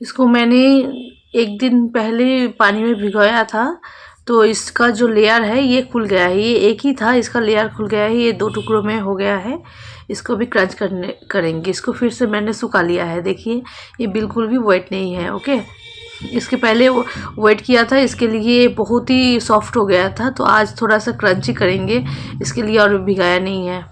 इसको मैंने एक दिन पहले पानी में भिगोया था, तो इसका जो लेयर है ये खुल गया है। ये एक ही था, इसका लेयर खुल गया है, ये 2 टुकड़ों में हो गया है। इसको भी क्रंच करेंगे। इसको फिर से मैंने सुखा लिया है, देखिए ये बिल्कुल भी वेट नहीं है। ओके, इसके पहले वो वेट किया था, इसके लिए बहुत ही सॉफ्ट हो गया था, तो आज थोड़ा सा क्रंची करेंगे इसके लिए, और भिगाया नहीं है।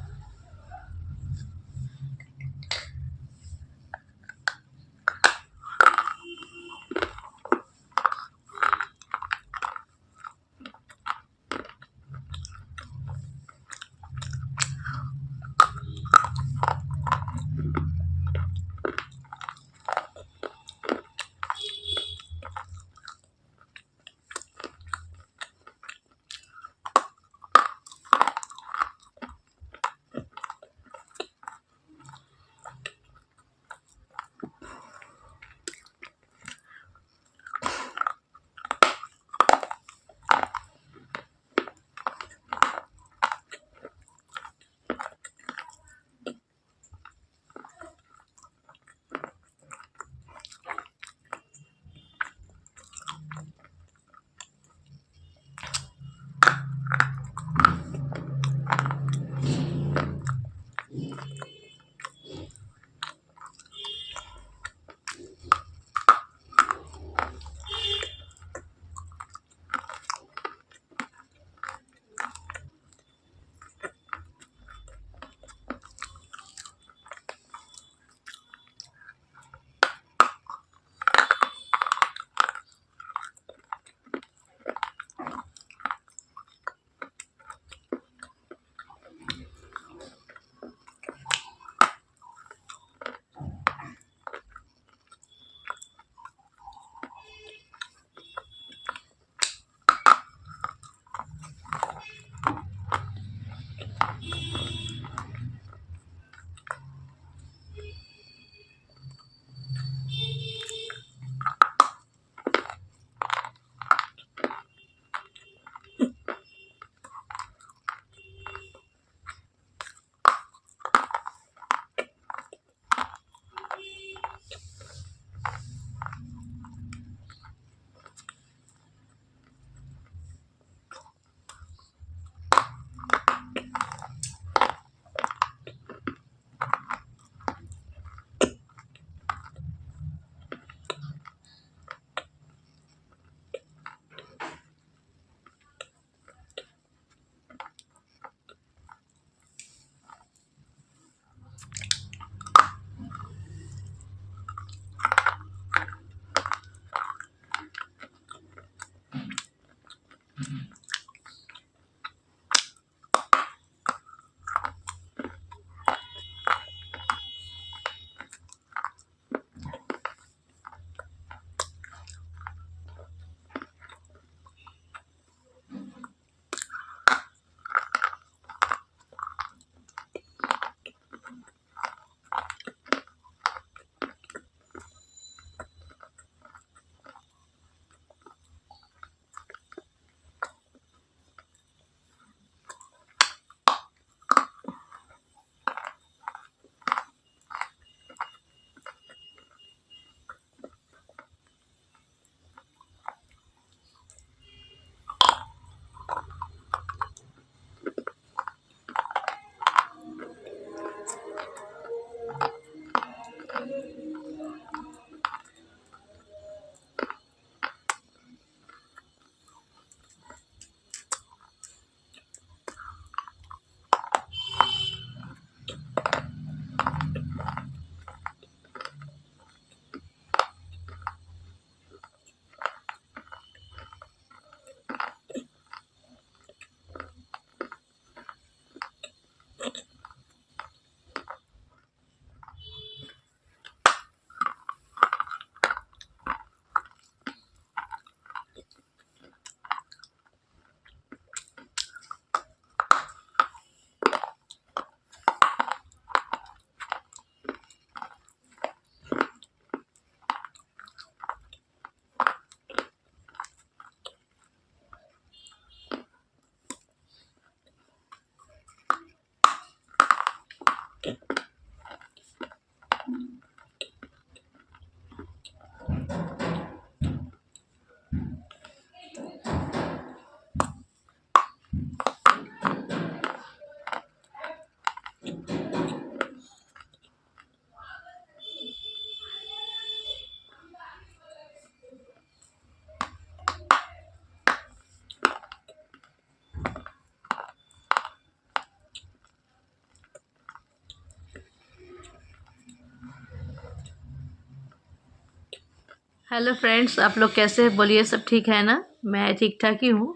हेलो फ्रेंड्स, आप लोग कैसे हैं? बोलिए, सब ठीक है ना? मैं ठीक ठाक ही हूँ।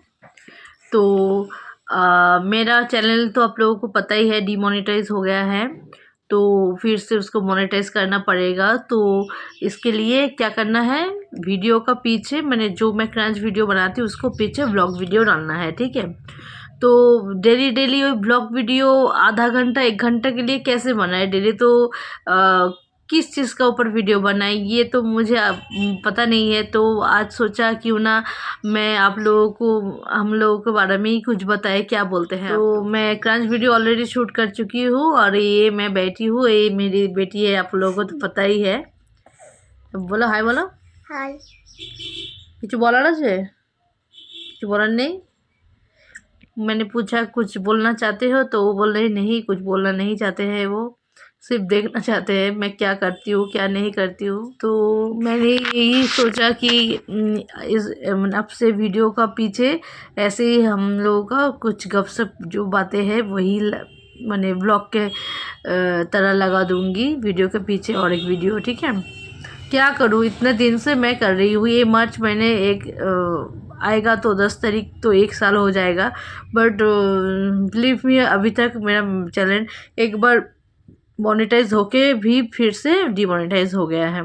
तो मेरा चैनल तो आप लोगों को पता ही है, डिमोनेटाइज हो गया है। तो फिर से उसको मोनेटाइज करना पड़ेगा। तो इसके लिए क्या करना है, वीडियो का पीछे मैंने जो मैं क्रंच वीडियो बनाती हूँ उसको पीछे व्लॉग वीडियो डालना है, ठीक है। तो डेली डेली वही ब्लॉग वीडियो आधा घंटा 1 घंटा के लिए कैसे बनाए डेली? तो किस चीज़ का ऊपर वीडियो बनाए ये तो मुझे पता नहीं है। तो आज सोचा क्यों ना मैं आप लोगों को हम लोगों के बारे में ही कुछ बताए, क्या बोलते हैं? तो मैं क्रंच वीडियो ऑलरेडी शूट कर चुकी हूँ और ये मैं बैठी हूँ, ये मेरी बेटी है, आप लोगों को तो पता ही है। तो बोलो हाय, बोलो हाय। কিছু বলার আছে? কিছু বলার নেই? मैंने पूछा कुछ बोलना चाहते हो, तो वो बोल रहे नहीं, कुछ बोलना नहीं चाहते हैं। वो सिर्फ देखना चाहते हैं मैं क्या करती हूँ क्या नहीं करती हूँ। तो मैंने यही सोचा कि इस अब से वीडियो का पीछे ऐसे ही हम लोगों का कुछ गपशप जो बातें हैं वही मैंने ब्लॉग के तरह लगा दूंगी वीडियो के पीछे और एक वीडियो, ठीक है। क्या करूँ, इतने दिन से मैं कर रही हूँ। ये मार्च महीने एक आएगा तो 10 तारीख तो 1 साल हो जाएगा। बट बिलीव मी, अभी तक मेरा चैनल एक बार मोनेटाइज होके भी फिर से डिमोनेटाइज हो गया है।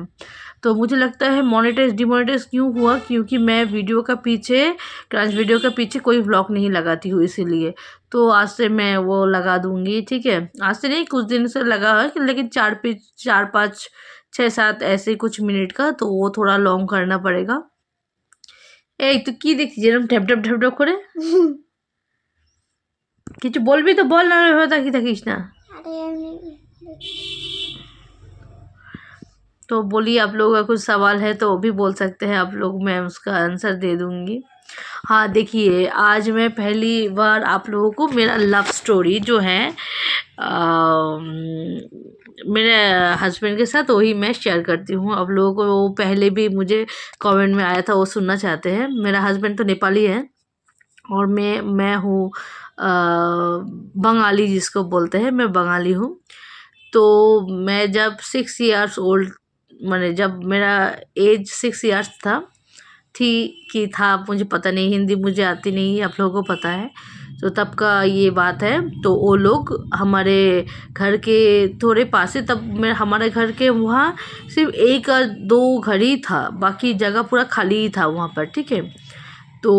तो मुझे लगता है मोनेटाइज डिमोनेटाइज क्यों हुआ, क्योंकि मैं वीडियो का पीछे क्रंच वीडियो के पीछे कोई व्लॉग नहीं लगाती हूँ, इसीलिए। तो आज से मैं वो लगा दूँगी, ठीक है। आज से नहीं, कुछ दिन से लगा है, लेकिन 4-5-6-7 ऐसे कुछ मिनट का, तो वो थोड़ा लॉन्ग करना पड़ेगा। এই তুই কি দেখছিস এরকম ঢ্যাপ ঢ্যাপ ঢ্যাপ ঢ্যাপ করে? কিছু বলবি তো বল, না এভাবে তাকিয়ে থাকিস না। तो बोलिए, आप लोगों का कुछ सवाल है तो वो भी बोल सकते हैं आप लोग, मैं उसका आंसर दे दूँगी। हाँ, देखिए आज मैं पहली बार आप लोगों को मेरा लव स्टोरी जो है मेरे हस्बैंड के साथ वही मैं शेयर करती हूँ। आप लोगों को वो पहले भी मुझे कमेंट में आया था, वो सुनना चाहते हैं। मेरा हस्बैंड तो नेपाली है और मैं हूँ बंगाली, जिसको बोलते हैं, मैं बंगाली हूँ। तो मैं जब 6 इयर्स ओल्ड, मैंने जब मेरा एज 6 इयर्स था, मुझे पता नहीं, हिंदी मुझे आती नहीं है, आप लोगों को पता है। तो तब का ये बात है। तो वो लोग हमारे घर के थोड़े पास है, तब मैं हमारे घर के वहाँ सिर्फ 1-2 घर ही था, बाकी जगह पूरा खाली ही था वहाँ पर, ठीक है। तो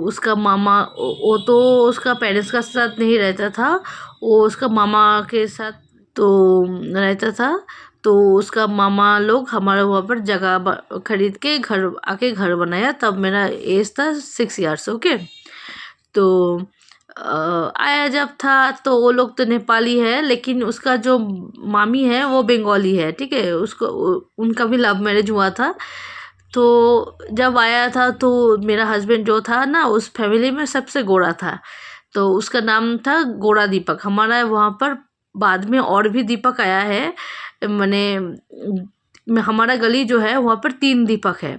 उसका मामा, वो तो उसका पेरेंट्स का साथ नहीं रहता था, वो उसका मामा के साथ तो रहता था। तो उसका मामा लोग हमारे वहाँ पर जगह खरीद के घर बनाया, तब मेरा एज था 6 इयर्स, ओके। तो आया जब था तो वो लोग तो नेपाली है, लेकिन उसका जो मामी है वो बंगाली है, ठीक है। उसको उनका भी लव मैरिज हुआ था। तो जब आया था तो मेरा हस्बैंड जो था ना, उस फैमिली में सबसे गोरा था, तो उसका नाम था गोरा दीपक। हमारा वहाँ पर बाद में और भी दीपक आया है, हमारा गली जो है वहाँ पर 3 दीपक है।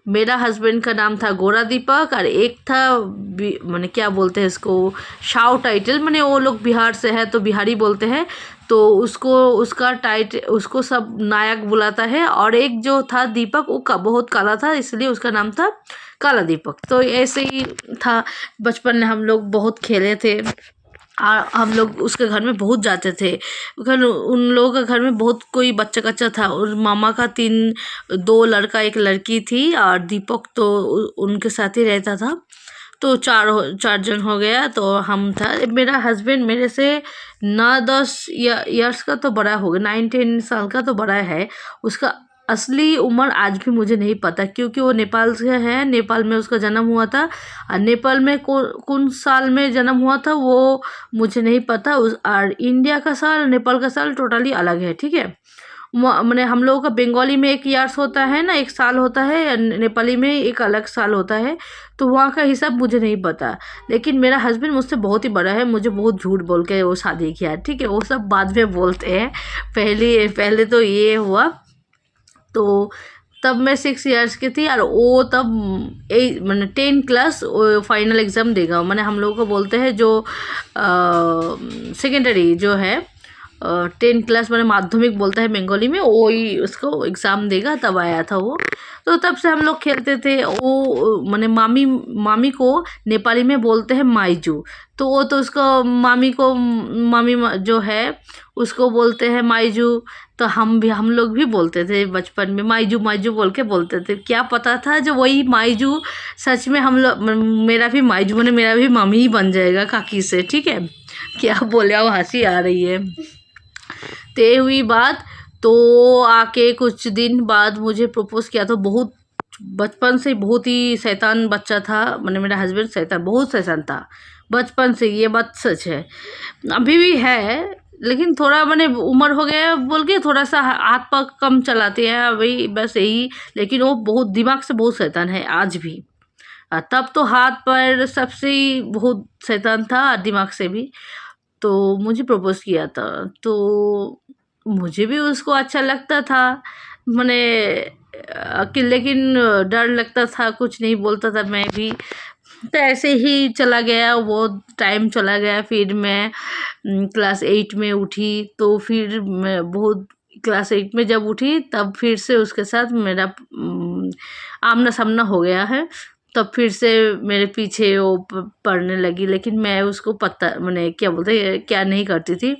मेरा हस्बैंड का नाम था गोरा दीपक, और एक था क्या बोलते हैं इसको, शाव टाइटल, वो लोग बिहार से है तो बिहारी बोलते हैं, तो उसको सब नायक बुलाता है। और एक जो था दीपक, वो बहुत काला था, इसलिए उसका नाम था काला दीपक। तो ऐसे ही था, बचपन में हम लोग बहुत खेले थे, हम लोग उसके घर में बहुत जाते थे। उन लोगों के घर में बहुत कोई बच्चा कच्चा था, और मामा का 2 लड़का 1 लड़की थी, और दीपक तो उनके साथ ही रहता था। तो 4 जन हो गया। तो हम था, मेरा हस्बैंड मेरे से 9-10 ईयर्स का तो बड़ा हो गया, 9-10 साल का तो बड़ा है। उसका असली उम्र आज भी मुझे नहीं पता, क्योंकि वो नेपाल से है, नेपाल में उसका जन्म हुआ था। और नेपाल में कौन साल में जन्म हुआ था वो मुझे नहीं पता। और इंडिया का साल, नेपाल का साल टोटली अलग है, ठीक है। हम लोगों का बंगाली में 1 ईयर्स होता है ना, 1 साल होता है, नेपाली में एक अलग साल होता है। तो वहाँ का हिसाब मुझे नहीं पता, लेकिन मेरा हस्बैंड मुझसे बहुत ही बड़ा है, मुझे बहुत झूठ बोल के वो शादी किया, ठीक है। वो सब बाद में बोलते हैं, पहले तो ये हुआ। तो तब मैं 6 इयर्स की थी, और वो तब 10 क्लास फाइनल एग्ज़ाम देगा। हम लोगों को बोलते हैं जो सेकेंडरी जो है, 10 क्लास मैंने माध्यमिक बोलता है बंगाली में, वही उसको एग्ज़ाम देगा तब आया था वो। तो तब से हम लोग खेलते थे। वो मैंने मामी मामी को नेपाली में बोलते हैं माइजू। तो वो तो उसको मामी को जो है उसको बोलते हैं माइजू। तो हम लोग भी बोलते थे बचपन में माइजू माइजू बोल के बोलते थे। क्या पता था जो वही माइजू सच में हम लोग मेरा भी माइजू ने मेरा भी मामी ही बन जाएगा काकी से। ठीक है, क्या बोले, अब हंसी आ रही है। ते हुई बात। तो आके कुछ दिन बाद मुझे प्रपोज किया। तो बहुत बचपन से बहुत ही शैतान बच्चा था, मैंने मेरा हस्बैंड शैतान बहुत शैतान था बचपन से, ये बात सच है। अभी भी है, लेकिन थोड़ा मैंने उम्र हो गया बोल के थोड़ा सा हाथ पाँव कम चलाते हैं अभी, बस यही। लेकिन वो बहुत दिमाग से बहुत शैतान है आज भी। तब तो हाथ पैर सबसे ही बहुत शैतान था, दिमाग से भी। तो मुझे प्रपोज किया था, तो मुझे भी उसको अच्छा लगता था। मैंने कि लेकिन डर लगता था, कुछ नहीं बोलता था मैं भी। तो ऐसे ही चला गया, वो टाइम चला गया। फिर मैं क्लास 8 में उठी। तो फिर मैं बहुत क्लास 8 में जब उठी तब फिर से उसके साथ मेरा आमना सामना हो गया है। तब फिर से मेरे पीछे वो पड़ने लगी, लेकिन मैं उसको पता मैंने क्या बोलते क्या नहीं करती थी,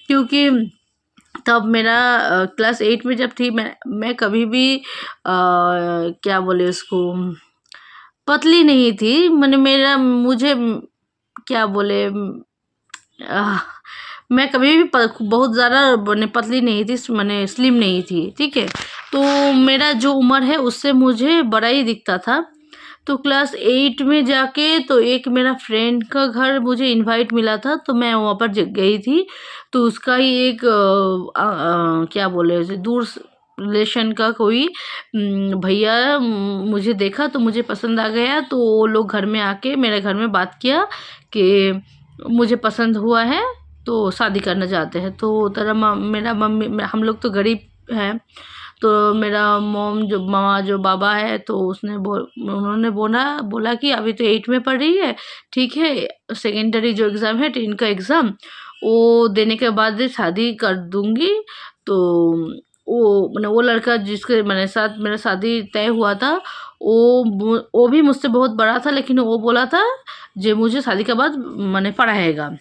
क्योंकि तब मेरा क्लास 8 में जब थी मैं कभी भी क्या बोले उसको पतली नहीं थी। मैंने मेरा मुझे क्या बोले आह, मैं कभी भी बहुत ज़्यादा मैंने पतली नहीं थी, मैंने स्लिम नहीं थी। ठीक है, तो मेरा जो उम्र है उससे मुझे बड़ा ही दिखता था। तो क्लास 8 में जाके तो एक मेरा फ्रेंड का घर मुझे इनवाइट मिला था, तो मैं वहाँ पर गई थी। तो उसका ही एक क्या बोले उसे दूर रिलेशन का कोई भैया मुझे देखा, तो मुझे पसंद आ गया। तो वो लोग घर में आके मेरे घर में बात किया कि मुझे पसंद हुआ है, तो शादी करना चाहते हैं। तो तेरा मेरा मम्मी हम लोग तो गरीब हैं। तो मेरा मामा जो बाबा है, तो उन्होंने बोला कि अभी तो 8 में पढ़ रही है, ठीक है, सेकेंडरी जो एग्ज़ाम है 10 का एग्ज़ाम वो देने के बाद शादी कर दूंगी। तो वो लड़का जिसके मेरे साथ मेरा शादी तय हुआ था, वो भी मुझसे बहुत बड़ा था, लेकिन वो बोला था जो मुझे शादी के बाद मैंने पढ़ाएगा।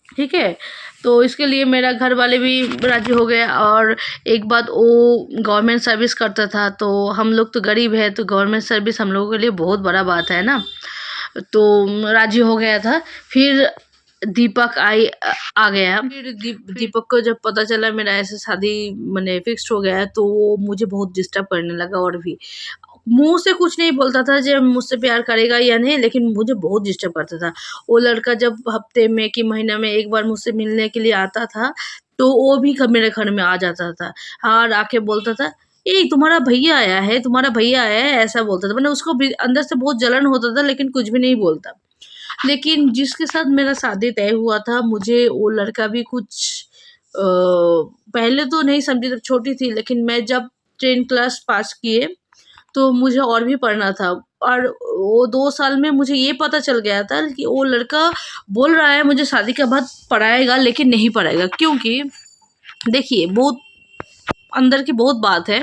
ठीक है, तो इसके लिए मेरा घर वाले भी राज़ी हो गए। और एक बात, वो गवर्नमेंट सर्विस करता था। तो हम लोग तो गरीब है, तो गवर्नमेंट सर्विस हम लोगों के लिए बहुत बड़ा बात है ना। तो राज़ी हो गया था। फिर दीपक आ गया। फिर दीपक को जब पता चला मेरा ऐसे शादी मैंने फिक्स्ड हो गया है, तो वो मुझे बहुत डिस्टर्ब करने लगा। और भी मुँह से कुछ नहीं बोलता था जो मुझसे प्यार करेगा या नहीं, लेकिन मुझे बहुत डिस्टर्ब करता था। वो लड़का जब हफ्ते में कि महीना में एक बार मुझसे मिलने के लिए आता था, तो वो भी मेरे घर में आ जाता था। और आके बोलता था, ए तुम्हारा भैया आया है, तुम्हारा भैया आया है, ऐसा बोलता था। मैंने उसको भी अंदर से बहुत जलन होता था, लेकिन कुछ भी नहीं बोलता। लेकिन जिसके साथ मेरा शादी तय हुआ था, मुझे वो लड़का भी कुछ पहले तो नहीं समझी, जब छोटी थी। लेकिन मैं जब 10 क्लास पास किए, तो मुझे और भी पढ़ना था। और वो 2 साल में मुझे ये पता चल गया था कि वो लड़का बोल रहा है मुझे शादी के बाद पढ़ाएगा, लेकिन नहीं पढ़ाएगा। क्योंकि देखिए, बहुत अंदर की बहुत बात है।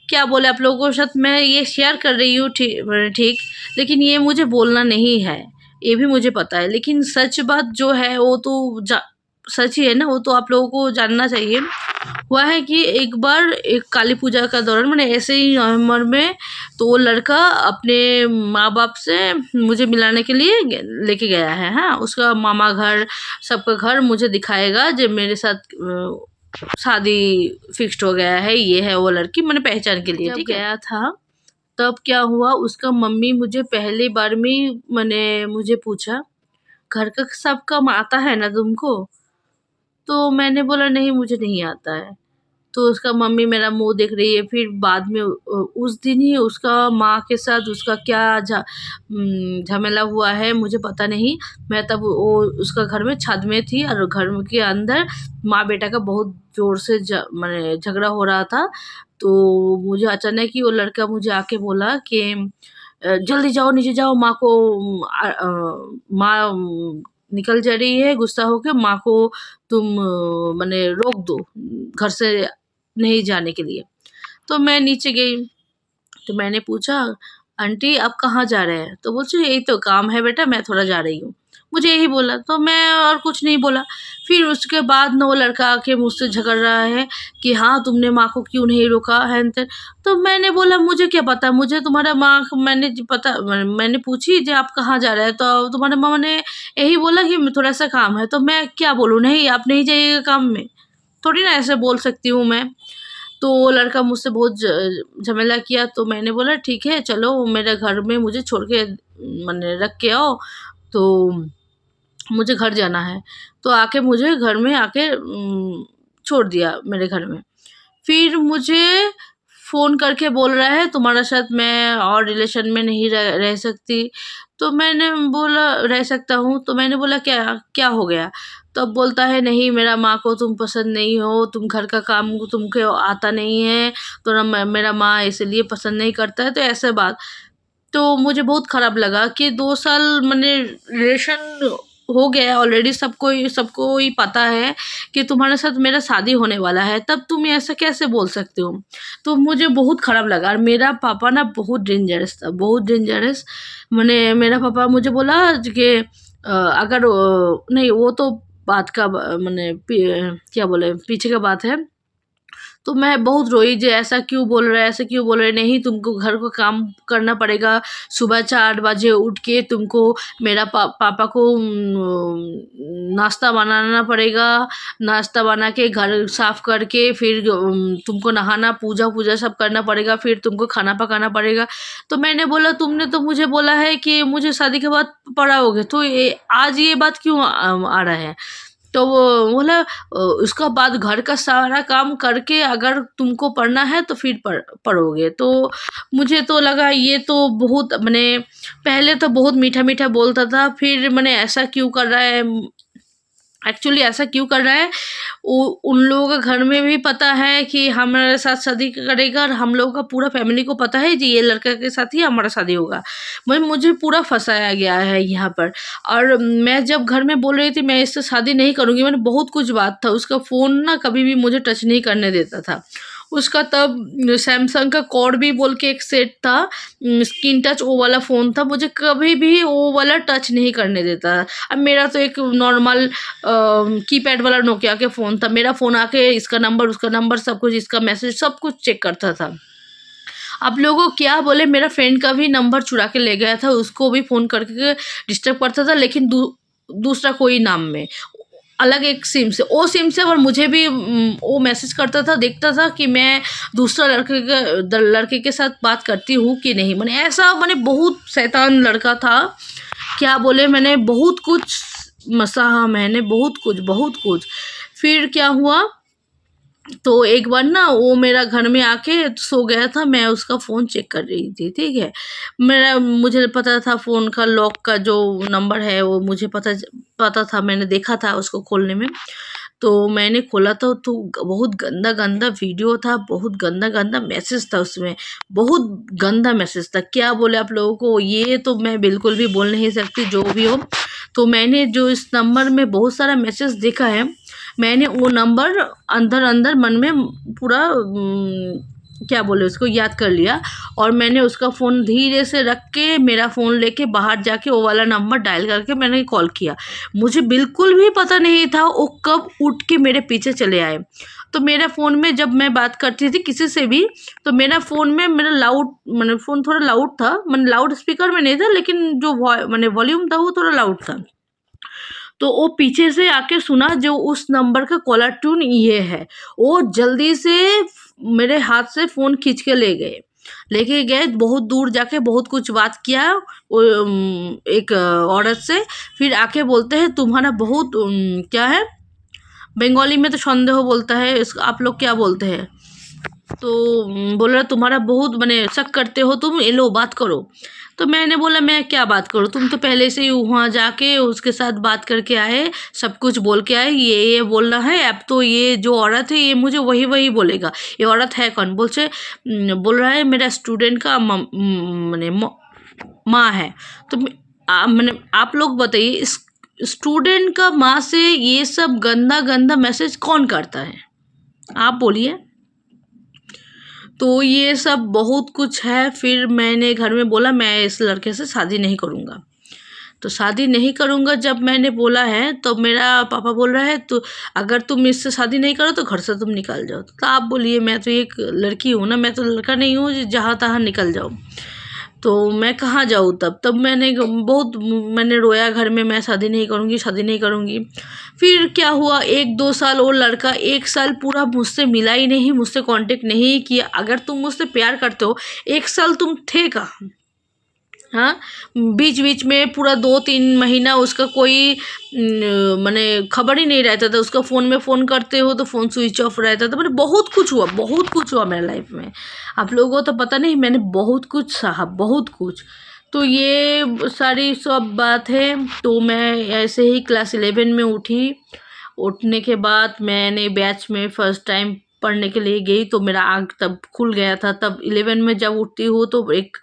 क्या बोले आप लोगों के साथ मैं ये शेयर कर रही हूँ, ठीक, लेकिन ये मुझे बोलना नहीं है, ये भी मुझे पता है। लेकिन सच बात जो है वो तो सच ही है ना, वो तो आप लोगों को जानना चाहिए। हुआ है कि एक बार एक काली पूजा का दौरान मैंने ऐसे ही नवंबर में, तो वो लड़का अपने माँ बाप से मुझे मिलाने के लिए लेके गया है। हाँ, उसका मामा घर सबका घर मुझे दिखाएगा जो मेरे साथ शादी फिक्स्ड हो गया है, ये है वो लड़की, मैंने पहचान के लिए। जब गया था तब क्या हुआ, उसका मम्मी मुझे पहली बार में मैंने मुझे पूछा, घर का सब काम आता है ना तुमको? तो मैंने बोला नहीं, मुझे नहीं आता है। तो उसका मम्मी मेरा मुँह देख रही है। फिर बाद में उस दिन ही उसका माँ के साथ उसका क्या झमेला हुआ है मुझे पता नहीं। मैं तब वो उसका घर में छत में थी, और घर के अंदर माँ बेटा का बहुत ज़ोर से माने झगड़ा हो रहा था। तो मुझे अचानक ही वो लड़का मुझे आके बोला कि जल्दी जाओ, नीचे जाओ, माँ को माँ निकल जा रही है गुस्सा होके, माँ को तुम मैंने रोक दो घर से नहीं जाने के लिए। तो मैं नीचे गई, तो मैंने पूछा, आंटी आप कहाँ जा रहे हैं? तो बोलते यही तो काम है बेटा, मैं थोड़ा जा रही हूँ। मुझे यही बोला, तो मैं और कुछ नहीं बोला। फिर उसके बाद ना वो लड़का आके मुझसे झगड़ रहा है कि हाँ तुमने माँ को क्यों नहीं रोका, हैन तैन। तो मैंने बोला मुझे क्या पता, मुझे तुम्हारा माँ मैंने पता मैंने पूछी जो आप कहाँ जा रहे हैं, तो तुम्हारे मामा ने यही बोला कि थोड़ा सा काम है। तो मैं क्या बोलूँ, नहीं आप नहीं जाइएगा काम में, थोड़ी ना ऐसे बोल सकती हूँ मैं। तो वो लड़का मुझसे बहुत झमेला किया, तो मैंने बोला ठीक है चलो मेरे घर में मुझे छोड़ के मैंने रख के आओ, तो मुझे घर जाना है। तो आके मुझे घर में आके छोड़ दिया मेरे घर में। फिर मुझे फ़ोन करके बोल रहा है तुम्हारे साथ मैं और रिलेशन में नहीं रह सकती। तो मैंने बोला रह सकता हूँ, तो मैंने बोला क्या क्या हो गया? तब बोलता है नहीं मेरा माँ को तुम पसंद नहीं हो, तुम घर का काम तुमको आता नहीं है, तो ना मेरा माँ इसलिए पसंद नहीं करता है, तो ऐसे बात। तो मुझे बहुत ख़राब लगा कि 2 साल मैंने रिलेशन हो गया ऑलरेडी, सबको ही पता है कि तुम्हारे साथ मेरा शादी होने वाला है, तब तुम ऐसा कैसे बोल सकते हो? तो मुझे बहुत ख़राब लगा। और मेरा पापा ना बहुत डेंजरस था, बहुत डेंजरस। मैंने मेरा पापा मुझे बोला कि अगर नहीं वो तो बात का मैंने क्या बोले पीछे का बात है। तो मैं बहुत रोई जे ऐसा क्यों बोल रहा है, ऐसा क्यों बोल रहे हैं? नहीं तुमको घर का काम करना पड़ेगा, सुबह 4 बजे उठ के तुमको मेरा पापा को नाश्ता बनाना पड़ेगा, नाश्ता बना के घर साफ करके फिर तुमको नहाना, पूजा सब करना पड़ेगा, फिर तुमको खाना पकाना पड़ेगा। तो मैंने बोला तुमने तो मुझे बोला है कि मुझे शादी के बाद पढ़ाओगे, तो आज ये बात क्यों आ रहा है? तो वो बोला उसका बाद घर का सारा काम करके अगर तुमको पढ़ना है तो फिर पढ़ोगे। तो मुझे तो लगा ये तो बहुत मैंने पहले तो बहुत मीठा बोलता था, फिर मैंने ऐसा क्यों कर रहा है, एक्चुअली ऐसा क्यों कर रहा है? उन लोगों का घर में भी पता है कि हमारे साथ शादी करेगा, और हम लोगों का पूरा फैमिली को पता है कि ये लड़का के साथ ही हमारा शादी होगा। मुझे पूरा फंसाया गया है यहाँ पर। और मैं जब घर में बोल रही थी मैं इससे शादी नहीं करूँगी, मैंने बहुत कुछ बात था, उसका फ़ोन ना कभी भी मुझे टच नहीं करने देता था। उसका तब सैमसंग का कॉर्ड भी बोल के एक सेट था, स्क्रीन टच वो वाला फ़ोन था, मुझे कभी भी वो वाला टच नहीं करने देता। अब मेरा तो एक नॉर्मल कीपैड वाला नोकिया के फ़ोन था, मेरा फ़ोन आके इसका नंबर उसका नंबर सब कुछ, इसका मैसेज सब कुछ चेक करता था। आप लोगों को क्या बोले, मेरा फ्रेंड का भी नंबर चुरा के ले गया था, उसको भी फ़ोन करके डिस्टर्ब करता था, लेकिन दूसरा कोई नाम में, अलग एक सिम से, वो सिम से। और मुझे भी वो मैसेज करता था, देखता था कि मैं दूसरा लड़के के साथ बात करती हूँ कि नहीं। मैंने ऐसा मैंने बहुत शैतान लड़का था, क्या बोले मैंने बहुत कुछ सहा, मैंने बहुत कुछ। फिर क्या हुआ, तो एक बार ना वो मेरा घर में आके सो गया था, मैं उसका फ़ोन चेक कर रही थी, ठीक है। मुझे पता था फ़ोन का लॉक का जो नंबर है वो मुझे पता था, मैंने देखा था उसको खोलने में। तो मैंने खोला तो बहुत गंदा वीडियो था, बहुत गंदा मैसेज था उसमें, बहुत गंदा मैसेज था। क्या बोले आप लोगों को, ये तो मैं बिल्कुल भी बोल नहीं सकती जो भी हो। तो मैंने जो इस नंबर में बहुत सारा मैसेज देखा है, मैंने वो नंबर अंदर मन में पूरा क्या बोले उसको याद कर लिया, और मैंने उसका फ़ोन धीरे से रख के मेरा फ़ोन लेके बाहर जाके वो वाला नंबर डायल करके मैंने कॉल किया। मुझे बिल्कुल भी पता नहीं था वो कब उठ के मेरे पीछे चले आए। तो मेरा फ़ोन में जब मैं बात करती थी किसी से भी, तो मेरा फ़ोन में मेरा मैंने फ़ोन थोड़ा लाउड था, मैंने लाउड स्पीकर में नहीं था, लेकिन जो मैंने वॉल्यूम था वो थोड़ा लाउड था। तो वो पीछे से आके सुना जो उस नंबर का कॉलर ट्यून ये है, वो जल्दी से मेरे हाथ से फ़ोन खींच के लेके गए, बहुत दूर जाके बहुत कुछ बात किया वो एक औरत से। फिर आके बोलते हैं तुम्हारा बहुत क्या है, बंगाली में तो संदेह बोलता है, आप लोग क्या बोलते हैं? तो बोल रहा तुम्हारा बहुत मैंने शक करते हो तुम, ये लो बात करो। तो मैंने बोला मैं क्या बात करूँ, तुम तो पहले से ही वहाँ जाके उसके साथ बात करके आए, सब कुछ बोल के आए, ये बोलना है। अब तो ये जो औरत है ये मुझे वही बोलेगा, ये औरत है कौन? बोल रहा है मेरा स्टूडेंट का मैंने माँ है। तो मैंने आप लोग बताइए स्टूडेंट का माँ से ये सब गंदा गंदा मैसेज कौन करता है, आप बोलिए। तो ये सब बहुत कुछ है। फिर मैंने घर में बोला मैं इस लड़के से शादी नहीं करूँगा। तो शादी नहीं करूँगा जब मैंने बोला है तो मेरा पापा बोल रहा है तो अगर तुम इससे शादी नहीं करो तो घर से तुम निकल जाओ। तो आप बोलिए, मैं तो एक लड़की हूँ ना, मैं तो लड़का नहीं हूँ जहाँ तहाँ निकल जाओ। तो मैं कहाँ जाऊँ तब मैंने रोया घर में, मैं शादी नहीं करूँगी, शादी नहीं करूँगी। फिर क्या हुआ, 1-2 साल वो लड़का 1 साल पूरा मुझसे मिला ही नहीं, मुझसे कांटेक्ट नहीं किया। अगर तुम मुझसे प्यार करते हो 1 साल तुम थे कहाँ? हाँ, बीच बीच में पूरा 2-3 महीना उसका कोई माने खबर ही नहीं रहता था। उसका फ़ोन में फ़ोन करते हो तो फ़ोन स्विच ऑफ रहता था। मैंने बहुत कुछ हुआ मेरे लाइफ में। आप लोगों को तो पता नहीं, मैंने बहुत कुछ सहा, बहुत कुछ। तो ये सारी सब बात है। तो मैं ऐसे ही क्लास 11 में उठी। उठने के बाद मैंने बैच में फ़र्स्ट टाइम पढ़ने के लिए गई तो मेरा आँख तब खुल गया था। तब 11 में जब उठती हूँ तो एक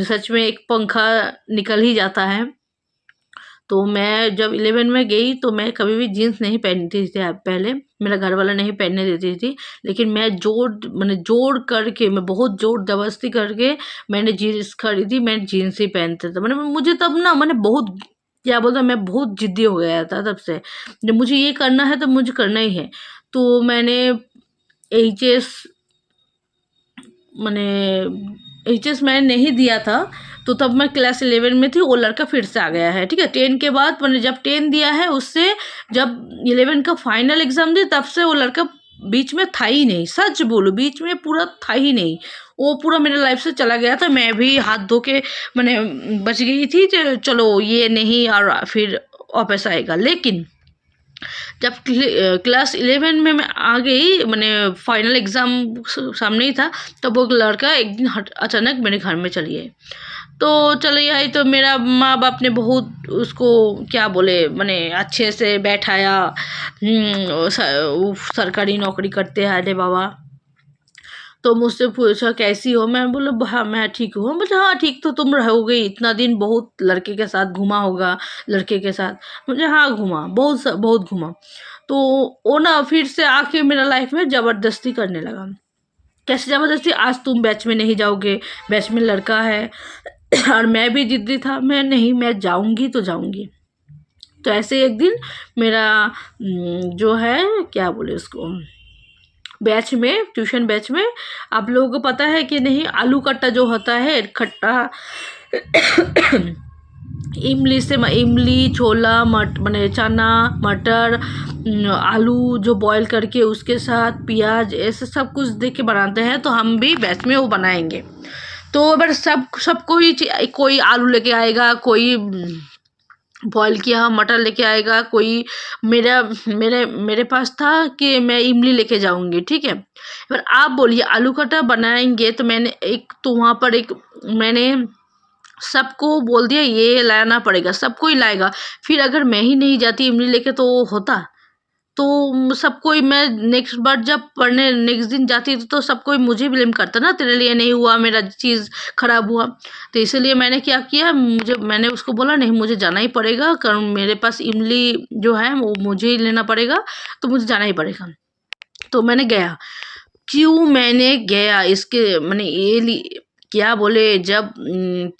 सच में एक पंखा निकल ही जाता है। तो मैं जब 11 में गई तो मैं कभी भी जीन्स नहीं पहनती थी पहले, मेरा घर वाला नहीं पहनने देती थी। लेकिन मैं जोड़ करके, मैं बहुत ज़ोर ज़बरदस्ती करके मैंने जीन्स खरीदी, मैं जीन्स ही पहनता था। मुझे तब ना बहुत क्या बोलते हैं, मैं बहुत ज़िद्दी हो गया था तब से। जब मुझे ये करना है तो मुझे करना ही है। तो मैंने एचएस मैंने नहीं दिया था। तो तब मैं क्लास 11 में थी, वो लड़का फिर से आ गया है, ठीक है। 10 के बाद मैंने जब 10 दिया है, उससे जब 11 का फाइनल एग्ज़ाम दी तब से वो लड़का बीच में था ही नहीं। सच बोलो, बीच में पूरा था ही नहीं। वो पूरा मेरे लाइफ से चला गया था। मैं भी हाथ धो के बच गई थी, चलो ये नहीं और फिर वापस आएगा। लेकिन जब क्लास 11 में मैं आ गई, फाइनल एग्ज़ाम सामने ही था, तब वो लड़का एक दिन अचानक मेरे घर में चली आई। तो चली आई तो मेरा माँ बाप ने बहुत उसको क्या बोले, अच्छे से बैठाया। वो सरकारी नौकरी करते हैं, अरे बाबा। तो मुझसे पूछा कैसी हो, मैं बोला हाँ मैं ठीक हूँ। बोले हाँ ठीक तो तुम रहोगे, इतना दिन बहुत लड़के के साथ घूमा होगा, लड़के के साथ। मुझे हाँ घूमा, बहुत घूमा। तो वो ना फिर से आके मेरा लाइफ में ज़बरदस्ती करने लगा। कैसे ज़बरदस्ती, आज तुम बैच में नहीं जाओगे, बैच में लड़का है। और मैं भी ज़िद्दी था, मैं जाऊँगी तो जाऊँगी। तो ऐसे एक दिन मेरा जो है क्या बोले उसको, बैच में, ट्यूशन बैच में, आप लोगों को पता है कि नहीं, आलू कट्टा जो होता है खट्टा, इमली छोला चना मटर आलू जो बॉईल करके उसके साथ प्याज ऐसे सब कुछ दे के बनाते हैं। तो हम भी बैच में वो बनाएंगे। तो अगर सब कोई आलू लेके आएगा, कोई बॉईल किया मटर लेके आएगा, कोई मेरे पास था कि मैं इमली लेके जाऊंगी, ठीक है। पर आप बोलिए आलू कटा बनाएंगे तो वहाँ पर मैंने सबको बोल दिया ये लाना पड़ेगा, सबको ही लाएगा। फिर अगर मैं ही नहीं जाती इमली लेके तो होता, तो सबको ही, मैं नेक्स्ट बार जब पढ़ने नेक्स्ट दिन जाती तो सबको ही मुझे ब्लेम करता ना, तेरे लिए नहीं हुआ, मेरा चीज़ ख़राब हुआ। तो इसलिए मैंने क्या किया, मैंने उसको बोला नहीं मुझे जाना ही पड़ेगा, कारण मेरे पास इमली जो है वो मुझे ही लेना पड़ेगा, तो मुझे जाना ही पड़ेगा। तो मैंने गया। क्यों मैंने गया, इसके क्या बोले, जब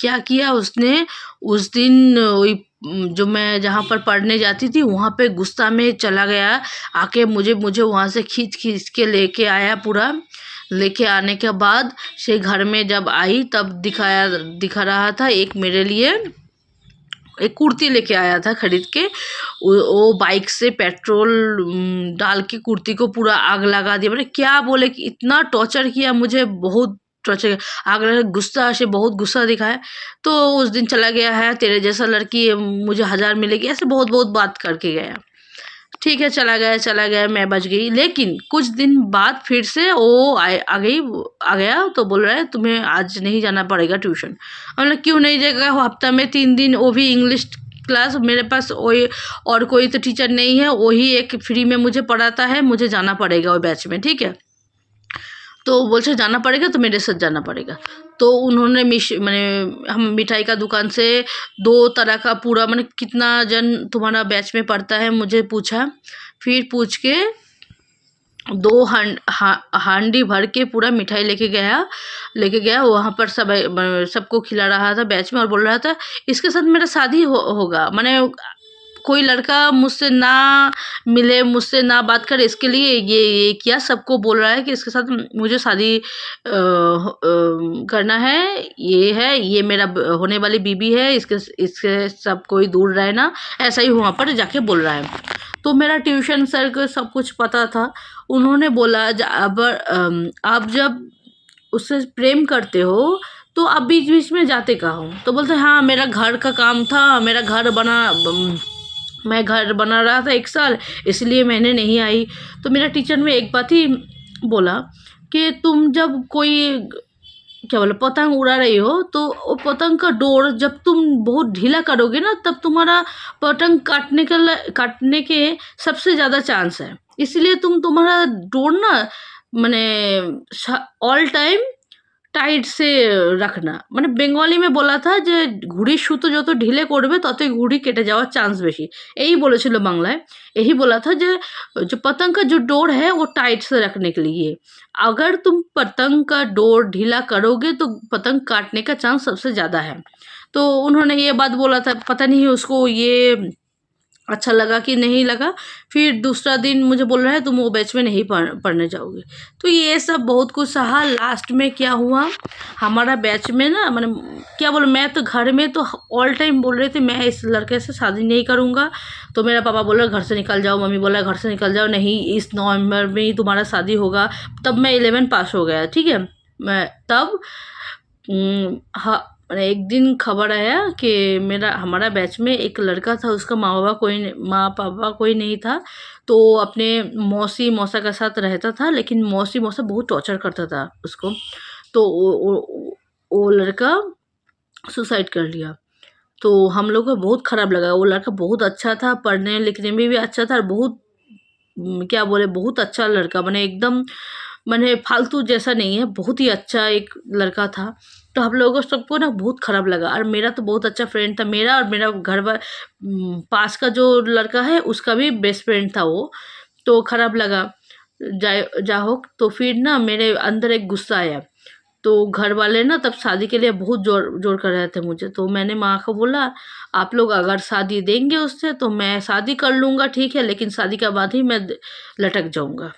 क्या किया उसने उस दिन, जो मैं जहाँ पर पढ़ने जाती थी वहाँ पे गुस्सा में चला गया, आके मुझे वहाँ से खींच के लेके आया। पूरा लेके आने के बाद से घर में जब आई तब दिखा रहा था एक मेरे लिए एक कुर्ती लेके आया था खरीद के। वो बाइक से पेट्रोल डाल के कुर्ती को पूरा आग लगा दिया। क्या बोले कि इतना टॉर्चर किया मुझे, बहुत टॉर्चर, आग लगा, गुस्सा से बहुत गुस्सा दिखाया। तो उस दिन चला गया है, तेरे जैसा लड़की मुझे 1000 मिलेगी, ऐसे बहुत बात करके गया। ठीक है, चला गया, मैं बच गई। लेकिन कुछ दिन बाद फिर से वो आ गया तो बोल रहा है तुम्हें आज नहीं जाना पड़ेगा ट्यूशन। हमने क्यों नहीं जाएगा, हफ्ता में 3 दिन, वो भी इंग्लिश क्लास, मेरे पास वही और कोई तो टीचर नहीं है, वही एक फ्री में मुझे पढ़ाता है, मुझे जाना पड़ेगा वो बैच में, ठीक है। तो बोलते जाना पड़ेगा तो मेरे साथ जाना पड़ेगा। तो उन्होंने हम मिठाई का दुकान से 2 तरह का पूरा कितना जन तुम्हारा बैच में पड़ता है मुझे पूछा। फिर पूछ के 2 हांडी भर के पूरा मिठाई लेके गया वहाँ पर सबको खिला रहा था बैच में, और बोल रहा था इसके साथ मेरा शादी होगा। कोई लड़का मुझसे ना मिले, मुझसे ना बात करे, इसके लिए ये किया। सबको बोल रहा है कि इसके साथ मुझे शादी करना है, ये मेरा होने वाली बीबी है, इसके सब कोई दूर रहना, ऐसा ही वहाँ पर जाके बोल रहा है। तो मेरा ट्यूशन सर को सब कुछ पता था। उन्होंने बोला अब आप जब उससे प्रेम करते हो तो आप बीच बीच में जाते कहाँ हो? तो बोलते हाँ मेरा घर का काम था, मैं घर बना रहा था 1 साल, इसलिए मैंने नहीं आई। तो मेरा टीचर में एक बात ही बोला कि तुम जब कोई क्या बोले पतंग उड़ा रही हो तो वो पतंग का डोर जब तुम बहुत ढीला करोगे ना, तब तुम्हारा पतंग काटने के सबसे ज़्यादा चांस है। इसलिए तुम्हारा डोर ना ऑल टाइम টাইট সে রাখনা। বেঙ্গলি में बोला था যে ঘুড়ির সুতো যত ঢিলে করবে ততই ঘুড়ি কেটে যাওয়ার চান্स বেশি, यही बोलेছিল बांग्लाয়। यही बोला था जो पतंग का जो डोर है वो टाइट से रखने के लिए, अगर तुम पतंग का डोर ढीला करोगे तो पतंग काटने का चांस सबसे ज़्यादा है। तो उन्होंने ये बात बोला था, पता नहीं उसको ये अच्छा लगा कि नहीं लगा। फिर दूसरा दिन मुझे बोल रहा है तुम वो बैच में नहीं पढ़ने जाओगे। तो ये सब बहुत कुछ सहा। लास्ट में क्या हुआ, हमारा बैच में ना क्या बोलो, मैं तो घर में तो ऑल टाइम बोल रही थी मैं इस लड़के से शादी नहीं करूँगा। तो मेरा पापा बोला घर से निकल जाओ, मम्मी बोला घर से निकल जाओ, नहीं इस नवंबर में ही तुम्हारा शादी होगा। तब मैं 11 पास हो गया, ठीक है। मैं तब हाँ एक दिन खबर आया कि हमारा बैच में एक लड़का था, उसका माँ पापा कोई नहीं था। तो अपने मौसा के साथ रहता था, लेकिन मौसा बहुत टॉर्चर करता था उसको। तो वो लड़का सुसाइड कर लिया। तो हम लोग को बहुत ख़राब लगा। वो लड़का बहुत अच्छा था, पढ़ने लिखने में भी अच्छा था, और बहुत क्या बोले बहुत अच्छा लड़का, एकदम फालतू जैसा नहीं है, बहुत ही अच्छा एक लड़का था। तो हम लोगों को सबको ना बहुत ख़राब लगा। और मेरा तो बहुत अच्छा फ्रेंड था, मेरा और मेरा पास का जो लड़का है उसका भी बेस्ट फ्रेंड था वो। तो ख़राब लगा जाहो। तो फिर ना मेरे अंदर एक गुस्सा आया। तो घर वाले ना तब शादी के लिए बहुत जोर कर रहे थे मुझे। तो मैंने माँ को बोला आप लोग अगर शादी देंगे उससे तो मैं शादी कर लूँगा, ठीक है, लेकिन शादी के बाद ही मैं लटक जाऊँगा।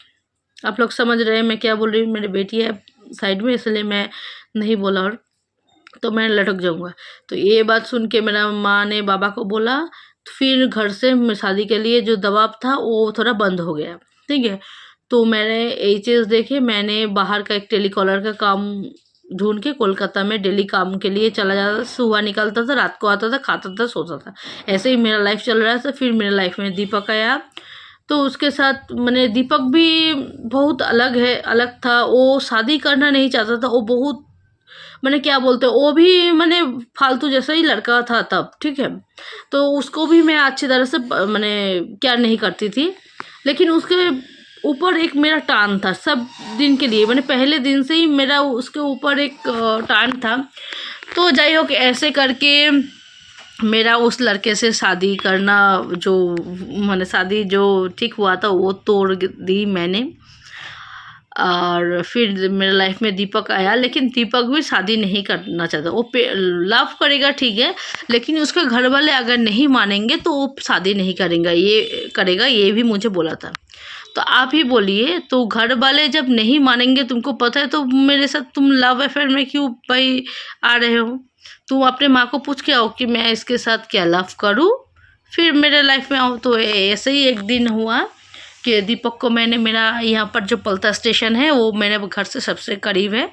आप लोग समझ रहे हैं मैं क्या बोल रही हूँ। मेरी बेटी है साइड में, इसलिए मैं नहीं बोला, और तो मैं लटक जाऊँगा। तो ये बात सुन के मेरा माँ ने बाबा को बोला। तो फिर घर से शादी के लिए जो दबाव था वो थोड़ा बंद हो गया, ठीक है। तो मैंने यही चीज़ देखी, मैंने बाहर का एक टेलीकॉलर का काम ढूंढ के कोलकाता में डेली काम के लिए चला जाता था। सुबह निकलता था, रात को आता था, खाता था, सोता था, ऐसे ही मेरा लाइफ चल रहा था। फिर मेरे लाइफ में दीपक आया। तो उसके साथ दीपक भी बहुत अलग था। वो शादी करना नहीं चाहता था, वो बहुत क्या बोलते वो भी फालतू जैसा ही लड़का था तब, ठीक है। तो उसको भी मैं अच्छी तरह से केयर नहीं करती थी, लेकिन उसके ऊपर एक मेरा टान था सब दिन के लिए। पहले दिन से ही मेरा उसके ऊपर एक टान था। तो जाई हो कि ऐसे करके मेरा उस लड़के से शादी करना जो शादी जो ठीक हुआ था वो तोड़ दी मैंने। और फिर मेरे लाइफ में दीपक आया, लेकिन दीपक भी शादी नहीं करना चाहता। वो लव करेगा, ठीक है, लेकिन उसके घर वाले अगर नहीं मानेंगे तो वो शादी नहीं करेगा, ये भी मुझे बोला था। तो आप ही बोलिए, तो घर वाले जब नहीं मानेंगे, तुमको पता है, तो मेरे साथ तुम लव अफेयर में क्यों भाई आ रहे हो? तुम अपने माँ को पूछ के आओ कि मैं इसके साथ क्या लव करूँ, फिर मेरे लाइफ में आओ। तो ऐसे ही एक दिन हुआ कि दीपक को मैंने, मेरा यहाँ पर जो पलता स्टेशन है वो मेरे घर से सबसे करीब है,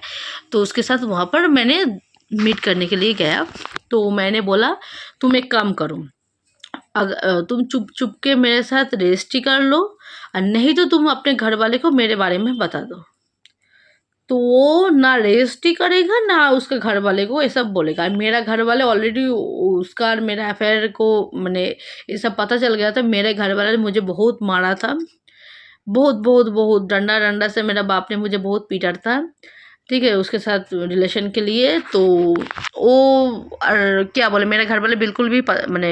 तो उसके साथ वहाँ पर मैंने मीट करने के लिए गया। तो मैंने बोला तुम एक काम करो, अगर तुम चुप के मेरे साथ रेस्ट ही कर लो, और नहीं तो तुम अपने घर वाले को मेरे बारे में बता दो। तो वो ना रेस्ट ही करेगा ना उसके घर वाले को ये सब बोलेगा। मेरा घर वाले ऑलरेडी उसका और मेरा अफेयर को ये सब पता चल गया था। मेरे घर वाले ने मुझे बहुत मारा था, बहुत बहुत बहुत डंडा से मेरा बाप ने मुझे बहुत पीटा था। ठीक है, उसके साथ रिलेशन के लिए। तो वो और क्या बोले, मेरे घर वाले बिल्कुल भी मैंने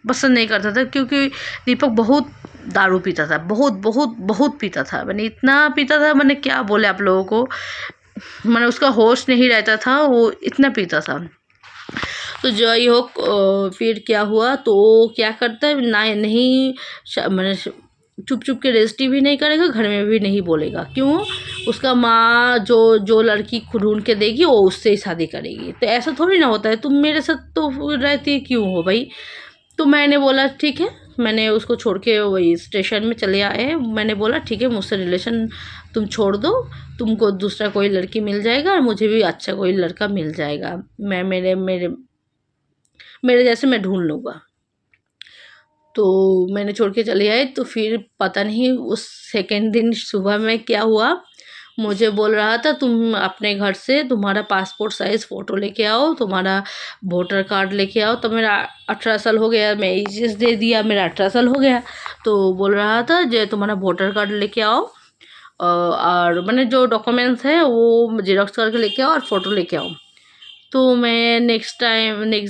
पसंद नहीं करता था, क्योंकि दीपक बहुत दारू पीता था, बहुत बहुत बहुत पीता था, मैंने इतना पीता था, मैंने क्या बोले आप लोगों को, मैंने उसका होश नहीं रहता था, वो इतना पीता था। तो जय हो, फिर क्या हुआ, तो क्या करता है ना, नहीं मैंने चुप चुप के रजिस्ट्री भी नहीं करेगा, घर में भी नहीं बोलेगा। क्यों? उसका माँ जो जो लड़की ढूंढ के देगी वो उससे ही शादी करेगी। तो ऐसा थोड़ी ना होता है, तुम मेरे साथ तो रहती क्यों हो भाई। तो मैंने बोला ठीक है, मैंने उसको छोड़ के वही स्टेशन में चले आए। मैंने बोला ठीक है, मुझसे रिलेशन तुम छोड़ दो, तुमको दूसरा कोई लड़की मिल जाएगा और मुझे भी अच्छा कोई लड़का मिल जाएगा, मैं मेरे मेरे मेरे जैसे मैं ढूंढ लूँगा। तो मैंने छोड़ के चले आए। तो फिर पता नहीं उस सेकंड दिन सुबह में क्या हुआ, मुझे बोल रहा था तुम अपने घर से तुम्हारा पासपोर्ट साइज़ फ़ोटो लेके आओ, तुम्हारा वोटर कार्ड लेके आओ। तो मेरा 18 साल हो गया, मैं एजेस दे दिया, मेरा 18 साल हो गया। तो बोल रहा था जो तुम्हारा वोटर कार्ड लेके आओ, और मैंने जो डॉक्यूमेंट्स है वो जेरॉक्स करके लेके आओ और फ़ोटो लेके आओ। तो मैं नेक्स्ट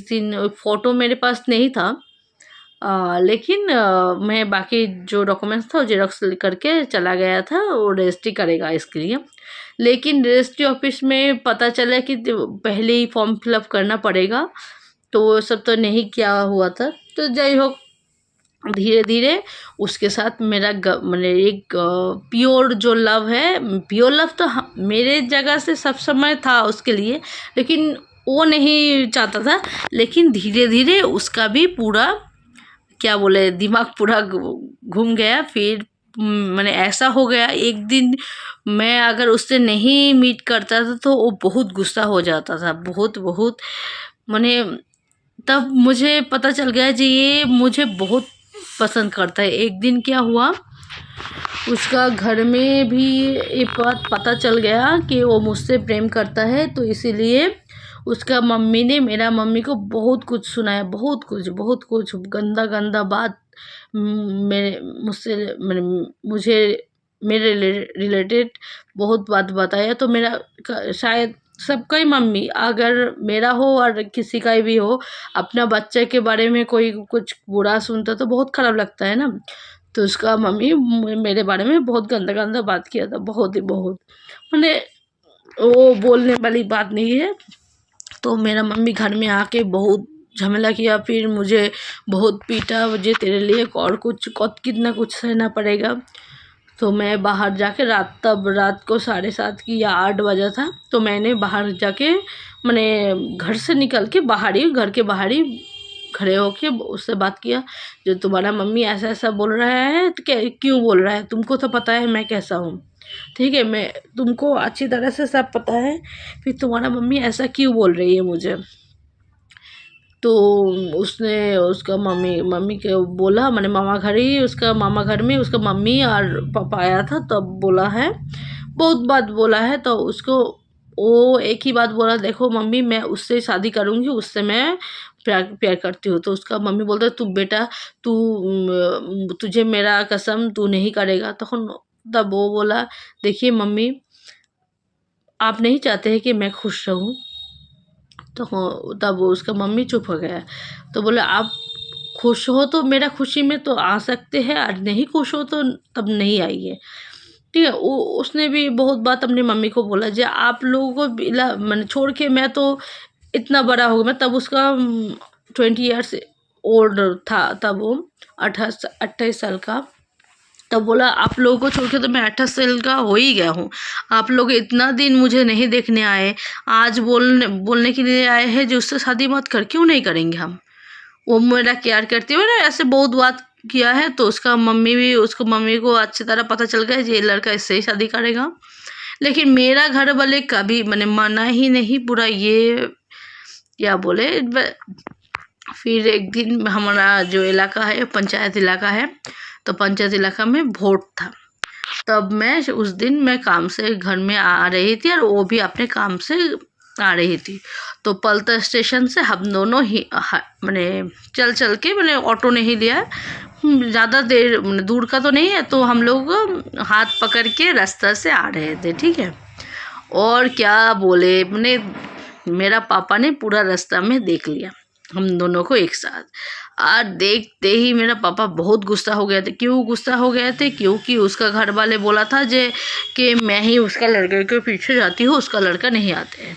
दिन फ़ोटो मेरे पास नहीं था, लेकिन मैं बाकी जो डॉक्यूमेंट्स था वो जेरॉक्स करके चला गया था, वो रजिस्ट्री करेगा इसके लिए। लेकिन रजिस्ट्री ऑफिस में पता चला कि पहले ही फॉर्म फिलअप करना पड़ेगा, तो वो सब तो नहीं किया हुआ था। तो जाई हो, धीरे धीरे उसके साथ मेरा मैंने एक प्योर जो लव है, प्योर लव तो मेरे जगह से सब समय था उसके लिए, लेकिन वो नहीं चाहता था। लेकिन धीरे धीरे उसका भी पूरा क्या बोले दिमाग पूरा घूम गया। फिर मैंने ऐसा हो गया, एक दिन मैं अगर उससे नहीं मीट करता था तो वो बहुत गुस्सा हो जाता था, बहुत बहुत। मैंने तब मुझे पता चल गया जी ये मुझे बहुत पसंद करता है। एक दिन क्या हुआ, उसका घर में भी एक बात पता चल गया कि वो मुझसे प्रेम करता है। तो इसीलिए उसका मम्मी ने मेरा मम्मी को बहुत कुछ सुनाया, बहुत कुछ गंदा गंदा बात मेरे मुझसे मैंने मुझे मेरे रिलेटेड बहुत बात बताया। तो मेरा शायद सबका ही मम्मी, अगर मेरा हो और किसी का भी हो, अपना बच्चे के बारे में कोई कुछ बुरा सुनता तो बहुत ख़राब लगता है ना। तो उसका मम्मी मेरे बारे में बहुत गंदा गंदा बात किया था, बहुत ही बहुत, मैंने वो बोलने वाली बात नहीं है। तो मेरा मम्मी घर में आके बहुत झमेला किया, फिर मुझे बहुत पीटा, मुझे तेरे लिए और कुछ कितना कुछ सहना पड़ेगा। तो मैं बाहर जाके तब रात को 7:30 की या 8 बजा था। तो मैंने बाहर जाके मैंने घर से निकल के घर के बाहर ही खड़े होके उससे बात किया, जो तुम्हारा मम्मी ऐसा ऐसा बोल रहा है तो क्या क्यों बोल रहा है, तुमको तो पता है मैं कैसा हूँ, ठीक है, मैं तुमको अच्छी तरह से सब पता है, फिर तुम्हारा मम्मी ऐसा क्यों बोल रही है मुझे। तो उसने उसका मम्मी के बोला, मैंने मामा घर ही उसका मामा घर में उसका मम्मी और पापा आया था, तब बोला है, बहुत बात बोला है। तो उसको वो एक ही बात बोला, देखो मम्मी मैं उससे शादी करूँगी, उससे मैं प्यार प्यार करती हूँ। तो उसका मम्मी बोलता है तू बेटा तू तुझे मेरा कसम तू नहीं करेगा। तब वो बोला देखिए मम्मी आप नहीं चाहते हैं कि मैं खुश रहूँ। तो तब उसका मम्मी चुप हो गया। तो बोला आप खुश हो तो मेरा खुशी में तो आ सकते हैं, और नहीं खुश हो तो तब नहीं आइए, ठीक है। उसने भी बहुत बात अपनी मम्मी को बोला, जो आप लोगों को मैंने छोड़ के मैं तो इतना बड़ा हो गया। मैं तब उसका 20 ईयर्स ओल्ड था, तब वो 28 साल का। तब बोला आप लोगों को छोड़ के तो मैं 28 साल का हो ही गया हूँ, आप लोग इतना दिन मुझे नहीं देखने आए, आज बोलने के लिए आए हैं जो उससे शादी मत कर, क्यों नहीं करेंगे हम, वो मेरा केयर करती हुए ना, ऐसे बहुत बात किया है। तो उसका मम्मी को अच्छी तरह पता चल गया ये लड़का इससे ही शादी करेगा। लेकिन मेरा घर वाले कभी मैंने माना ही नहीं पूरा, ये क्या बोले। फिर एक दिन हमारा जो इलाका है पंचायत इलाका है, तो पंचायत इलाका में वोट था। तब मैं उस दिन मैं काम से घर में आ रही थी और वो भी अपने काम से आ रही थी। तो पलता स्टेशन से हम दोनों ही मैंने चल के, मैंने ऑटो नहीं लिया, ज़्यादा देर दूर का तो नहीं है, तो हम लोग हाथ पकड़ के रास्ता से आ रहे थे, ठीक है। और क्या बोले, मैंने मेरा पापा ने पूरा रास्ता में देख लिया हम दोनों को एक साथ। और देखते ही मेरा पापा बहुत गुस्सा हो गया थे। क्यों गुस्सा हो गए थे? क्योंकि उसका घर वाले बोला था जे कि मैं ही उसका लड़के के पीछे जाती हूँ, उसका लड़का नहीं आते हैं।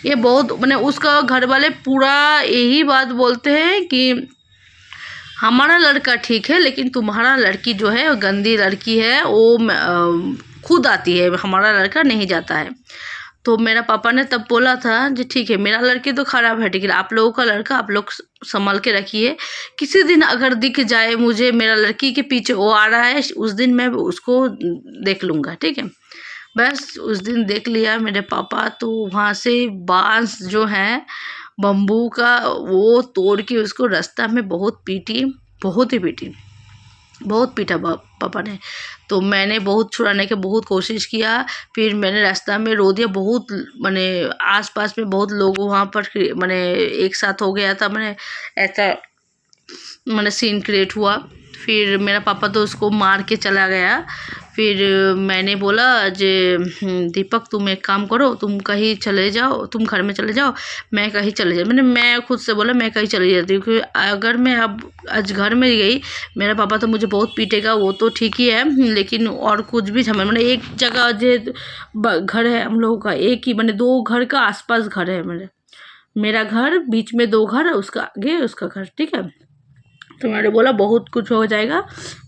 ये बहुत मैंने उसका घर वाले पूरा यही बात बोलते हैं कि हमारा लड़का ठीक है लेकिन तुम्हारा लड़की जो है वो गंदी लड़की है, वो खुद आती है, हमारा लड़का नहीं जाता है। तो मेरा पापा ने तब बोला था जी ठीक है, मेरा लड़की तो खराब है, लेकिन आप लोगों का लड़का आप लोग संभाल के रखिए। किसी दिन अगर दिख जाए मुझे मेरा लड़की के पीछे वो आ रहा है, उस दिन मैं उसको देख लूँगा, ठीक है। बस उस दिन देख लिया मेरे पापा, तो वहाँ से बांस जो है बम्बू का वो तोड़ के उसको रास्ता में बहुत पीटी, बहुत ही पीटी, बहुत पीटा पापा ने। तो मैंने बहुत छुड़ाने की बहुत कोशिश किया। फिर मैंने रास्ता में रो दिया बहुत, मैंने आसपास में बहुत लोग वहाँ पर मैंने एक साथ हो गया था, मैंने ऐसा मैंने सीन क्रिएट हुआ। फिर मेरा पापा तो उसको मार के चला गया। फिर मैंने बोला जे दीपक तुम एक काम करो, तुम कहीं चले जाओ, तुम घर में चले जाओ, मैं कहीं चले जाऊँ। मैं खुद से बोला मैं कहीं चली जाती हूँ, क्योंकि अगर मैं अब आज घर में गई मेरा पापा तो मुझे बहुत पीटेगा, वो तो ठीक ही है, लेकिन और कुछ भी झमेला, मैंने एक जगह जो घर है हम लोगों का एक ही, मैंने 2 घर का आसपास घर है, मेरा घर बीच में 2 घर, उसका आगे उसका घर, ठीक है। तो मैंने बोला बहुत कुछ हो जाएगा,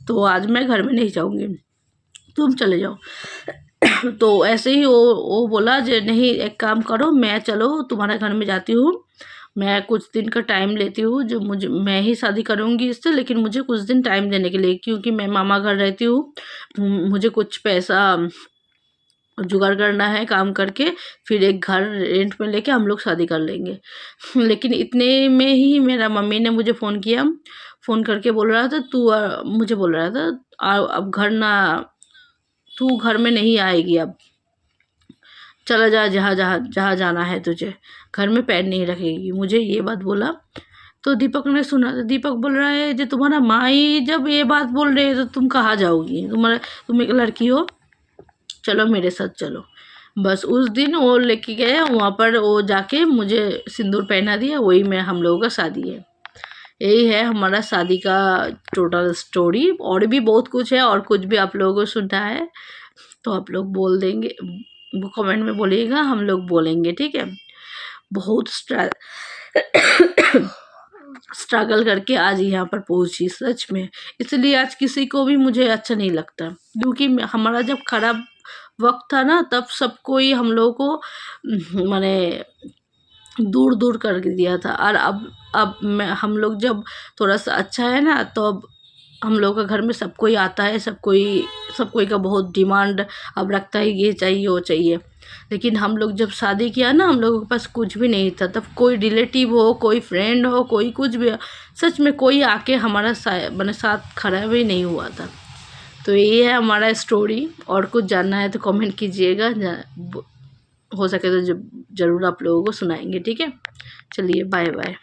तो आज मैं घर में नहीं जाऊँगी, तुम चले जाओ। तो ऐसे ही वो बोला जे नहीं एक काम करो, मैं चलो तुम्हारे घर में जाती हूँ, मैं कुछ दिन का टाइम लेती हूँ, जो मुझे मैं ही शादी करूँगी इससे, लेकिन मुझे कुछ दिन टाइम देने के लिए, क्योंकि मैं मामा घर रहती हूँ, मुझे कुछ पैसा जुगाड़ करना है काम करके, फिर एक घर रेंट में लेके हम लोग शादी कर लेंगे। लेकिन इतने में ही मेरा मम्मी ने मुझे फ़ोन किया, फ़ोन करके बोल रहा था तू मुझे बोल रहा था अब घर ना, तू घर में नहीं आएगी अब, चला जा जहाँ जहाँ जहाँ जाना है तुझे, घर में पैर नहीं रखेगी, मुझे ये बात बोला। तो दीपक ने सुना, तो दीपक बोल रहा है जो तुम्हारा माँ ही जब ये बात बोल रही है तो तुम कहाँ जाओगी, तुम एक लड़की हो, चलो मेरे साथ चलो। बस उस दिन वो लेके गए वहाँ पर, वो जाके मुझे सिंदूर पहना दिया, वही में हम लोगों का शादी है। यही है हमारा शादी का टोटल स्टोरी। और भी बहुत कुछ है, और कुछ भी आप लोगों को सुनना है तो आप लोग बोल देंगे, कमेंट में बोलिएगा, हम लोग बोलेंगे, ठीक है। बहुत स्ट्रगल करके आज यहाँ पर पहुँची सच में, इसलिए आज किसी को भी मुझे अच्छा नहीं लगता, क्योंकि हमारा जब खराब वक्त था ना तब सब कोई हम लोगों को माने दूर दूर कर दिया था। और अब हम लोग जब थोड़ा सा अच्छा है ना, तो अब हम लोग का घर में सब कोई आता है, सब कोई का बहुत डिमांड अब रखता है, ये चाहिए वो चाहिए। लेकिन हम लोग जब शादी किया ना, हम लोगों के पास कुछ भी नहीं था, तब कोई रिलेटिव हो, कोई फ्रेंड हो, कोई कुछ भी हो, सच में कोई आके हमारा मैंने साथ खड़ा भी नहीं हुआ था। तो ये है हमारा स्टोरी। और कुछ जानना है तो कमेंट कीजिएगा, हो सके तो ज़रूर आप लोगों को सुनाएंगे, ठीक है। चलिए बाय बाय।